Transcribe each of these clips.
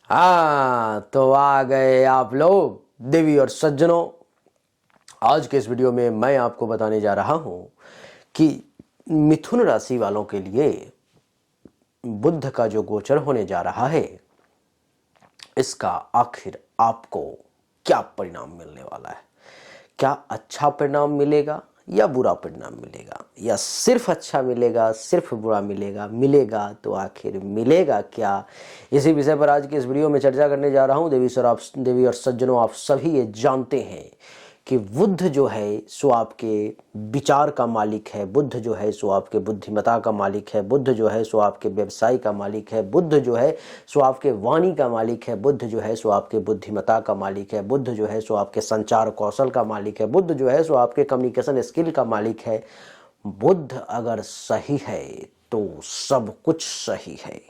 हाँ तो आ गए आप लोग देवी और सज्जनों। आज के इस वीडियो में मैं आपको बताने जा रहा हूं कि मिथुन राशि वालों के लिए बुध का जो गोचर होने जा रहा है इसका आखिर आपको क्या परिणाम मिलने वाला है। क्या अच्छा परिणाम मिलेगा या बुरा परिणाम मिलेगा, या सिर्फ अच्छा मिलेगा सिर्फ बुरा मिलेगा, मिलेगा तो आखिर मिलेगा क्या। इसी विषय पर आज की इस वीडियो में चर्चा करने जा रहा हूं। देवी और सज्जनों, आप सभी ये जानते हैं कि बुध जो है सो आपके विचार का मालिक है, बुध जो है सो आपके बुद्धिमता का मालिक है, बुध जो है सो आपके व्यवसाय का मालिक है, बुध जो है सो आपके वाणी का मालिक है, बुध जो है सो आपके बुद्धिमता का मालिक है, बुध जो है सो आपके संचार कौशल का मालिक है, बुध जो है सो आपके कम्युनिकेशन स्किल का मालिक है। बुध अगर सही है तो सब कुछ सही है।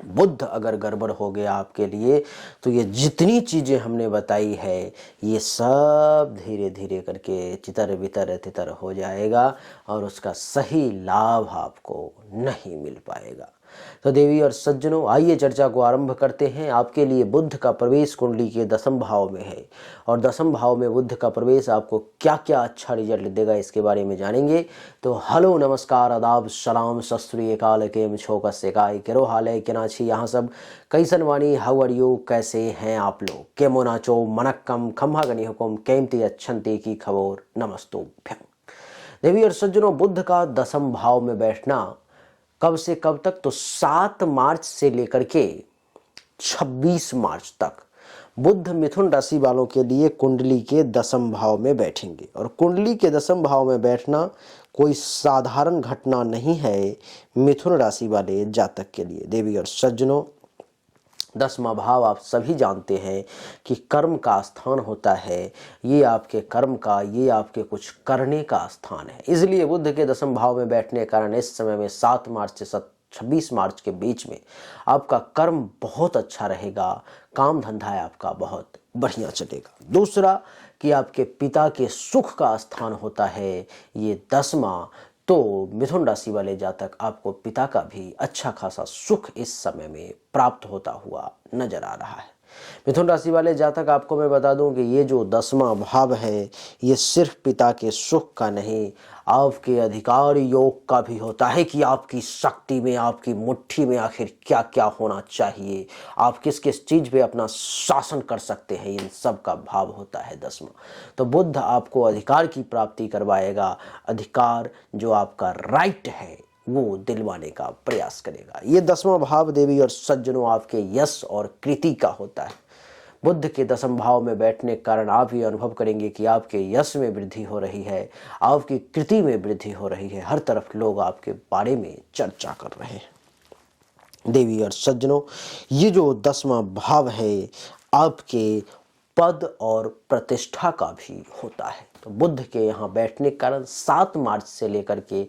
बुध अगर गड़बड़ हो गया आपके लिए तो ये जितनी चीजें हमने बताई है ये सब धीरे धीरे करके चितर बितर तितर हो जाएगा और उसका सही लाभ आपको नहीं मिल पाएगा। तो देवी और सज्जनों, आइए चर्चा को आरंभ करते हैं। आपके लिए बुध का प्रवेश कुंडली के 10वें भाव में है और 10वें भाव में बुध का प्रवेश आपको क्या क्या अच्छा रिजल्ट देगा इसके बारे में जानेंगे। तो हेलो, नमस्कार, आदाब, सलाम, सत श्री अकाल, केम छो कसे काय केरो हाल है केना छी यहाँ सब, कैसन वाणी, हाउ आर यू, कैसे हैं आप लोग, केमो नाचो मनक्कम खम्हा गनी हुकुम केमती अच्छंती की खबर नमस्तोभ्यं। देवी और सज्जनों, बुध का 10वें भाव में बैठना कब से कब तक, तो 7 मार्च से लेकर के 26 मार्च तक बुध मिथुन राशि वालों के लिए कुंडली के 10वें भाव में बैठेंगे। और कुंडली के 10वें भाव में बैठना कोई साधारण घटना नहीं है मिथुन राशि वाले जातक के लिए। देवी और सज्जनों, 10वां भाव आप सभी जानते हैं कि कर्म का स्थान होता है। ये आपके कर्म का, ये आपके कुछ करने का स्थान है। इसलिए बुध के 10वें भाव में बैठने के कारण इस समय में 7 मार्च से 26 मार्च के बीच में आपका कर्म बहुत अच्छा रहेगा, काम धंधा आपका बहुत बढ़िया चलेगा। दूसरा कि आपके पिता के सुख का स्थान होता है ये 10वां, तो मिथुन राशि वाले जातक आपको पिता का भी अच्छा खासा सुख इस समय में प्राप्त होता हुआ नजर आ रहा है। मिथुन राशि वाले जातक, आपको मैं बता दूं कि ये जो 10वां भाव है ये सिर्फ पिता के सुख का नहीं, आपके अधिकार योग का भी होता है कि आपकी शक्ति में, आपकी मुट्ठी में आखिर क्या क्या होना चाहिए, आप किस किस चीज पे अपना शासन कर सकते हैं, इन सब का भाव होता है 10वां। तो बुध आपको अधिकार की प्राप्ति करवाएगा, अधिकार जो आपका राइट है वो दिलवाने का प्रयास करेगा। ये 10वां भाव देवी और सज्जनों आपके यश और कृति का होता है। बुध के 10वें भाव में बैठने के कारण आप ये अनुभव करेंगे कि आपके यश में वृद्धि हो रही है, आपकी कृति में वृद्धि हो रही है, हर तरफ लोग आपके बारे में चर्चा कर रहे हैं। देवी और सज्जनों, ये जो 10वां भाव है आपके पद और प्रतिष्ठा का भी होता है। तो बुध के यहाँ बैठने के कारण 7 मार्च से लेकर के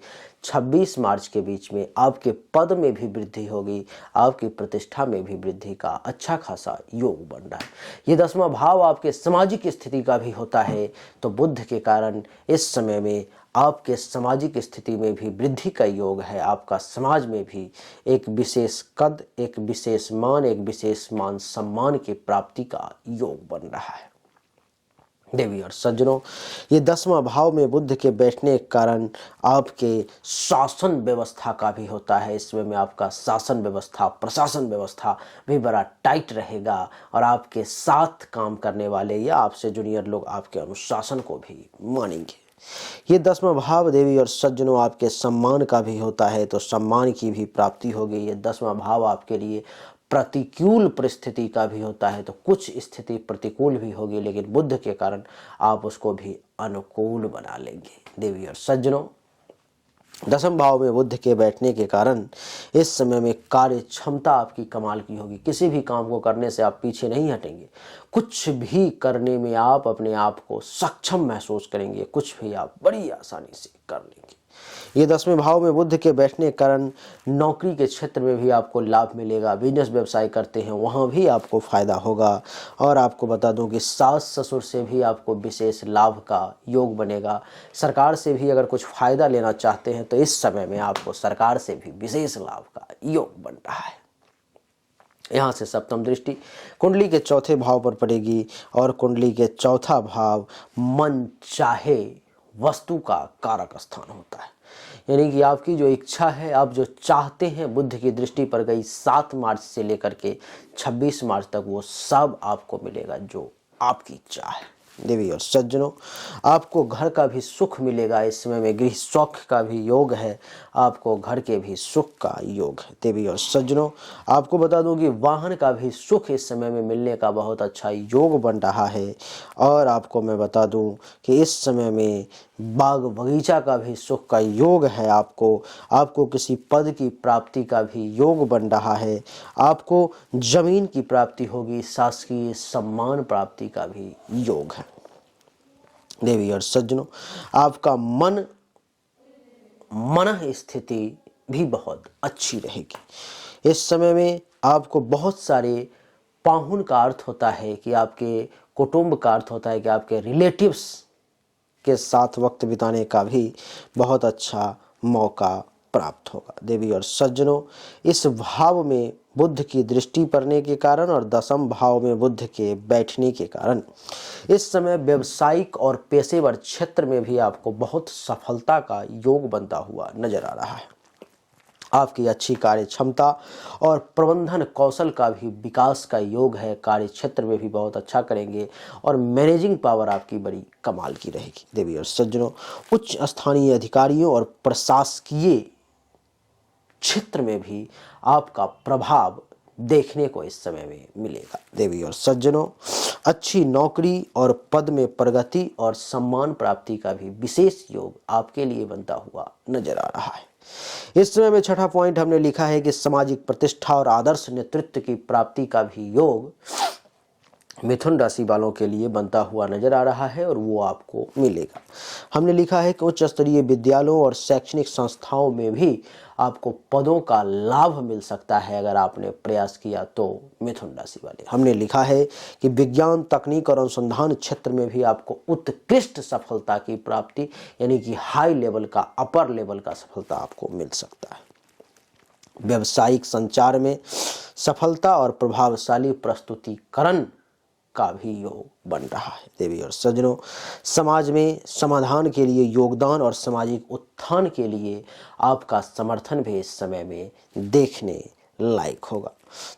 26 मार्च के बीच में आपके पद में भी वृद्धि होगी, आपकी प्रतिष्ठा में भी वृद्धि का अच्छा खासा योग बन रहा है। ये 10वां भाव आपके सामाजिक स्थिति का भी होता है। तो बुध के कारण इस समय में आपके सामाजिक स्थिति में भी वृद्धि का योग है, आपका समाज में भी एक विशेष कद, एक विशेष मान, एक विशेष मान सम्मान की प्राप्ति का योग बन रहा है। देवी और सज्जनों, ये 10वां भाव में बुध के बैठने के कारण आपके शासन व्यवस्था का भी होता है। इसमें में आपका शासन व्यवस्था, प्रशासन व्यवस्था भी बड़ा टाइट रहेगा और आपके साथ काम करने वाले या आपसे जूनियर लोग आपके अनुशासन को भी मानेंगे। ये 10वां भाव देवी और सज्जनों आपके सम्मान का भी होता है, तो सम्मान की भी प्राप्ति होगी। ये 10वां भाव आपके लिए प्रतिकूल परिस्थिति का भी होता है, तो कुछ स्थिति प्रतिकूल भी होगी, लेकिन बुध के कारण आप उसको भी अनुकूल बना लेंगे। देवी और सज्जनों, 10वें भाव में बुध के बैठने के कारण इस समय में कार्य क्षमता आपकी कमाल की होगी। किसी भी काम को करने से आप पीछे नहीं हटेंगे, कुछ भी करने में आप अपने आप को सक्षम महसूस करेंगे, कुछ भी आप बड़ी आसानी से कर लेंगे। ये 10वें भाव में बुध के बैठने के कारण नौकरी के क्षेत्र में भी आपको लाभ मिलेगा, बिजनेस व्यवसाय करते हैं वहाँ भी आपको फायदा होगा। और आपको बता दूं कि सास ससुर से भी आपको विशेष लाभ का योग बनेगा। सरकार से भी अगर कुछ फायदा लेना चाहते हैं तो इस समय में आपको सरकार से भी विशेष लाभ का योग बन रहा है। यहाँ से सप्तम दृष्टि कुंडली के चौथे भाव पर पड़ेगी और कुंडली के चौथा भाव मन चाहे वस्तु का कारक स्थान होता है। यानी कि आपकी जो इच्छा है, आप जो चाहते हैं, बुध की दृष्टि पर गई 7 मार्च से लेकर के 26 मार्च तक वो सब आपको मिलेगा जो आपकी इच्छा है। देवी और सज्जनों, आपको घर का भी सुख मिलेगा। इस समय में गृह सौख्य का भी योग है, आपको घर के भी सुख का योग है। देवी और सज्जनों, आपको बता दूं कि वाहन का भी सुख इस समय में मिलने का बहुत अच्छा योग बन रहा है। और आपको मैं बता दूं कि इस समय में बाग बगीचा का भी सुख का योग है। आपको किसी पद की प्राप्ति का भी योग बन रहा है। आपको जमीन की प्राप्ति होगी, शासकीय सम्मान प्राप्ति का भी योग है। देवी और सज्जनों, आपका मन स्थिति भी बहुत अच्छी रहेगी। इस समय में आपको बहुत सारे पाहुन का अर्थ होता है कि आपके कुटुंब का अर्थ होता है कि आपके रिलेटिव्स के साथ वक्त बिताने का भी बहुत अच्छा मौका प्राप्त होगा। देवी और सज्जनों, इस भाव में बुध की दृष्टि पड़ने के कारण और दशम भाव में बुध के बैठने के कारण इस समय व्यवसायिक और पेशेवर क्षेत्र में भी आपको बहुत सफलता का योग बनता हुआ नजर आ रहा है। आपकी अच्छी कार्य क्षमता और प्रबंधन कौशल का भी विकास का योग है। कार्य क्षेत्र में भी बहुत अच्छा करेंगे और मैनेजिंग पावर आपकी बड़ी कमाल की रहेगी। देवी और सज्जनों, उच्च स्थानीय अधिकारियों और प्रशासकीय क्षेत्र में भी आपका प्रभाव देखने को इस समय में मिलेगा। देवी और सज्जनों, अच्छी नौकरी और पद में प्रगति और सम्मान प्राप्ति का भी विशेष योग आपके लिए बनता हुआ नजर आ रहा है। इस समय में छठा पॉइंट हमने लिखा है कि सामाजिक प्रतिष्ठा और आदर्श नेतृत्व की प्राप्ति का भी योग मिथुन राशि वालों के लिए बनता हुआ नजर आ रहा है और वो आपको मिलेगा। हमने लिखा है कि उच्च स्तरीय विद्यालयों और शैक्षणिक संस्थाओं में भी आपको पदों का लाभ मिल सकता है अगर आपने प्रयास किया तो, मिथुन राशि वाले। हमने लिखा है कि विज्ञान, तकनीक और अनुसंधान क्षेत्र में भी आपको उत्कृष्ट सफलता की प्राप्ति यानी कि हाई लेवल का, अपर लेवल का सफलता आपको मिल सकता है। व्यावसायिक संचार में सफलता और प्रभावशाली प्रस्तुतिकरण का भी योग बन रहा है। देवी और सज्जनों, समाज में समाधान के लिए योगदान और सामाजिक उत्थान के लिए आपका समर्थन भी इस समय में देखने लायक होगा।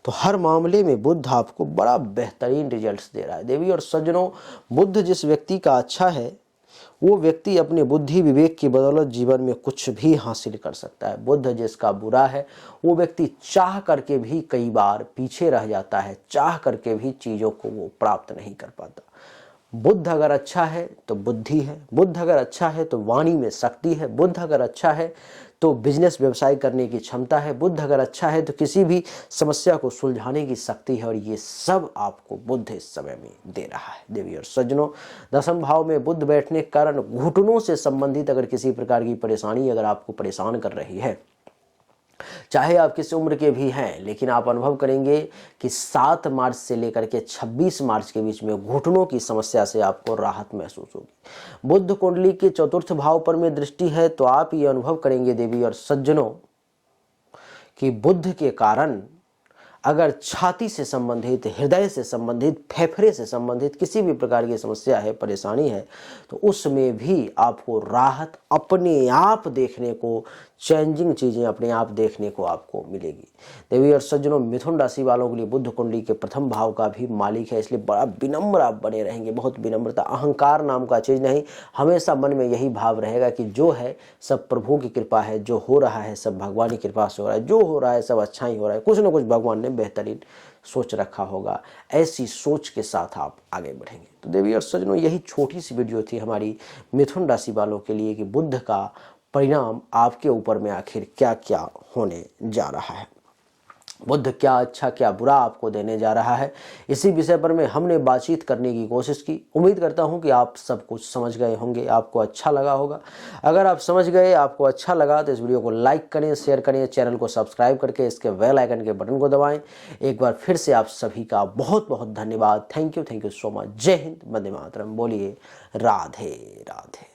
तो हर मामले में बुध आपको बड़ा बेहतरीन रिजल्ट्स दे रहा है। देवी और सज्जनों, बुध जिस व्यक्ति का अच्छा है वो व्यक्ति अपने बुद्धि विवेक की बदौलत जीवन में कुछ भी हासिल कर सकता है। बुध जिसका बुरा है वो व्यक्ति चाह करके भी कई बार पीछे रह जाता है, चाह करके भी चीज़ों को वो प्राप्त नहीं कर पाता। बुध अगर अच्छा है तो बुद्धि है, बुध अगर अच्छा है तो वाणी में शक्ति है, बुध अगर अच्छा है तो बिजनेस व्यवसाय करने की क्षमता है, बुध अगर अच्छा है तो किसी भी समस्या को सुलझाने की शक्ति है और ये सब आपको बुध इस समय में दे रहा है। देवी और सज्जनों, दशम भाव में बुध बैठने के कारण घुटनों से संबंधित अगर किसी प्रकार की परेशानी अगर आपको परेशान कर रही है, चाहे आप किस उम्र के भी हैं, लेकिन आप अनुभव करेंगे कि 7 मार्च से लेकर के 26 मार्च के बीच में घुटनों की समस्या से आपको राहत महसूस होगी। बुध कुंडली के चतुर्थ भाव पर में दृष्टि है तो आप ये अनुभव करेंगे देवी और सज्जनों कि बुध के कारण अगर छाती से संबंधित, हृदय से संबंधित, फेफड़े से संबंधित किसी भी प्रकार की समस्या है, परेशानी है, तो उसमें भी आपको राहत अपने आप देखने को, चेंजिंग चीज़ें अपने आप देखने को आपको मिलेगी। देवी और सज्जनों, मिथुन राशि वालों के लिए बुध कुंडली के प्रथम भाव का भी मालिक है, इसलिए बड़ा विनम्र आप बने रहेंगे। बहुत विनम्रता, अहंकार नाम का चीज़ नहीं, हमेशा मन में यही भाव रहेगा कि जो है सब प्रभु की कृपा है, जो हो रहा है सब भगवान की कृपा से हो रहा है, जो हो रहा है सब अच्छा ही हो रहा है, कुछ ना कुछ भगवान ने बेहतरीन सोच रखा होगा। ऐसी सोच के साथ आप आगे बढ़ेंगे। तो देवी और सज्जनों, यही छोटी सी वीडियो थी हमारी मिथुन राशि वालों के लिए कि बुध का परिणाम आपके ऊपर में आखिर क्या क्या होने जा रहा है, बुध क्या अच्छा क्या बुरा आपको देने जा रहा है। इसी विषय पर में हमने बातचीत करने की कोशिश की। उम्मीद करता हूं कि आप सब कुछ समझ गए होंगे, आपको अच्छा लगा होगा। अगर आप समझ गए, आपको अच्छा लगा तो इस वीडियो को लाइक करें, शेयर करें, चैनल को सब्सक्राइब करके इसके बेल आइकन के बटन को दबाएं। एक बार फिर से आप सभी का बहुत बहुत धन्यवाद। Thank you so much. जय हिंद, वंदे मातरम। बोलिए राधे राधे।